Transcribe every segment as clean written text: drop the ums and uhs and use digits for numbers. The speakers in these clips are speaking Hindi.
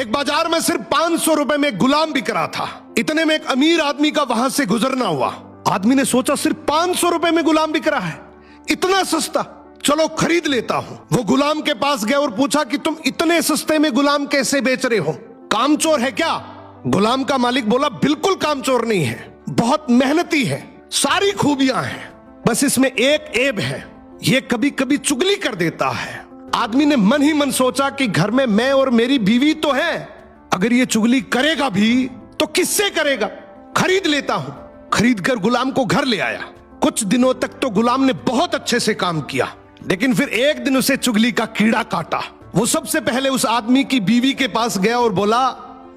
एक बाजार में सिर्फ 500 रुपए में गुलाम बिक रहा था। इतने में एक अमीर आदमी का वहां से गुजरना हुआ। आदमी ने सोचा सिर्फ 500 रुपए में गुलाम बिक रहा है, इतना सस्ता, चलो खरीद लेता हूं। वो गुलाम के पास गया और पूछा कि तुम इतने सस्ते में गुलाम कैसे बेच रहे हो, कामचोर है क्या? गुलाम का मालिक बोला बिल्कुल कामचोर नहीं है, बहुत मेहनती है, सारी खूबियां हैं, बस इसमें एक ऐब है, ये कभी कभी चुगली कर देता है। आदमी ने मन ही मन सोचा कि घर में मैं और मेरी बीवी तो है, अगर ये चुगली करेगा भी तो किससे करेगा, खरीद लेता हूं। खरीद कर गुलाम को घर ले आया। कुछ दिनों तक तो गुलाम ने बहुत अच्छे से काम किया, लेकिन फिर एक दिन उसे चुगली का कीड़ा काटा। वो सबसे पहले उस आदमी की बीवी के पास गया और बोला,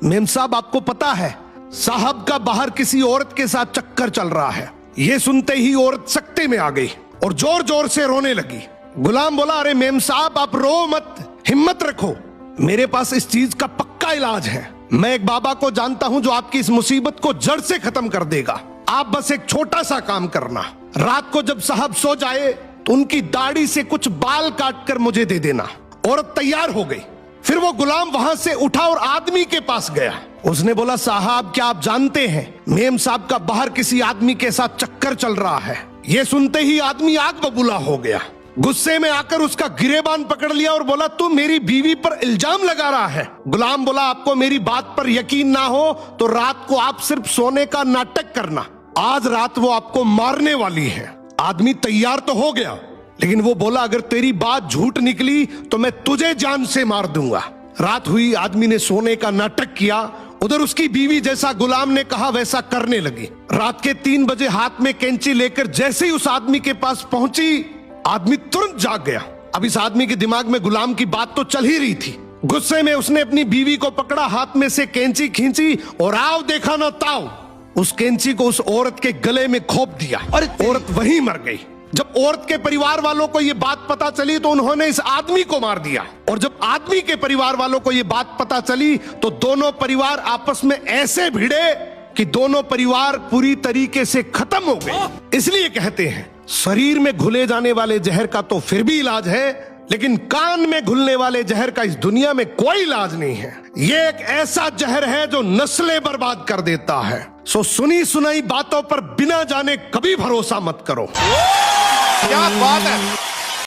मेम साहब आपको पता है साहब का बाहर किसी औरत के साथ चक्कर चल रहा है। ये सुनते ही औरत सकते में आ गई और जोर जोर से रोने लगी। गुलाम बोला, अरे मेम साहब आप रो मत, हिम्मत रखो, मेरे पास इस चीज का पक्का इलाज है। मैं एक बाबा को जानता हूं जो आपकी इस मुसीबत को जड़ से खत्म कर देगा। आप बस एक छोटा सा काम करना, रात को जब साहब सो जाए तो उनकी दाढ़ी से कुछ बाल काट कर मुझे दे देना। औरत तैयार हो गई। फिर वो गुलाम वहां से उठा और आदमी के पास गया। उसने बोला, साहब क्या आप जानते हैं मेम साहब का बाहर किसी आदमी के साथ चक्कर चल रहा है। ये सुनते ही आदमी आग बबूला हो गया। गुस्से में आकर उसका गिरेबान पकड़ लिया और बोला, तू मेरी बीवी पर इल्जाम लगा रहा है। गुलाम बोला, आपको मेरी बात पर यकीन ना हो तो रात को आप सिर्फ सोने का नाटक करना, आज रात वो आपको मारने वाली है। आदमी तैयार तो हो गया, लेकिन वो बोला, अगर तेरी बात झूठ निकली तो मैं तुझे जान से मार दूंगा। रात हुई, आदमी ने सोने का नाटक किया। उधर उसकी बीवी जैसा गुलाम ने कहा वैसा करने लगी। रात के 3 बजे हाथ में कैंची लेकर जैसे ही उस आदमी के पास पहुंची, आदमी तुरंत जाग गया। अब इस आदमी के दिमाग में गुलाम की बात तो चल ही रही थी। गुस्से में उसने अपनी बीवी को पकड़ा, हाथ में से कैंची खींची और आओ देखा ना ताओ, उस कैंची को उस औरत के गले में खोप दिया। औरत वहीं मर गई। जब औरत के परिवार वालों को यह बात पता चली तो उन्होंने इस आदमी को मार दिया। और जब आदमी के परिवार वालों को यह बात पता चली तो दोनों परिवार आपस में ऐसे भिड़े कि दोनों परिवार पूरी तरीके से खत्म हो गए। इसलिए कहते हैं शरीर में घुले जाने वाले जहर का तो फिर भी इलाज है, लेकिन कान में घुलने वाले जहर का इस दुनिया में कोई इलाज नहीं है। ये एक ऐसा जहर है जो नस्लें बर्बाद कर देता है। सो सुनी सुनाई बातों पर बिना जाने कभी भरोसा मत करो। क्या बात है।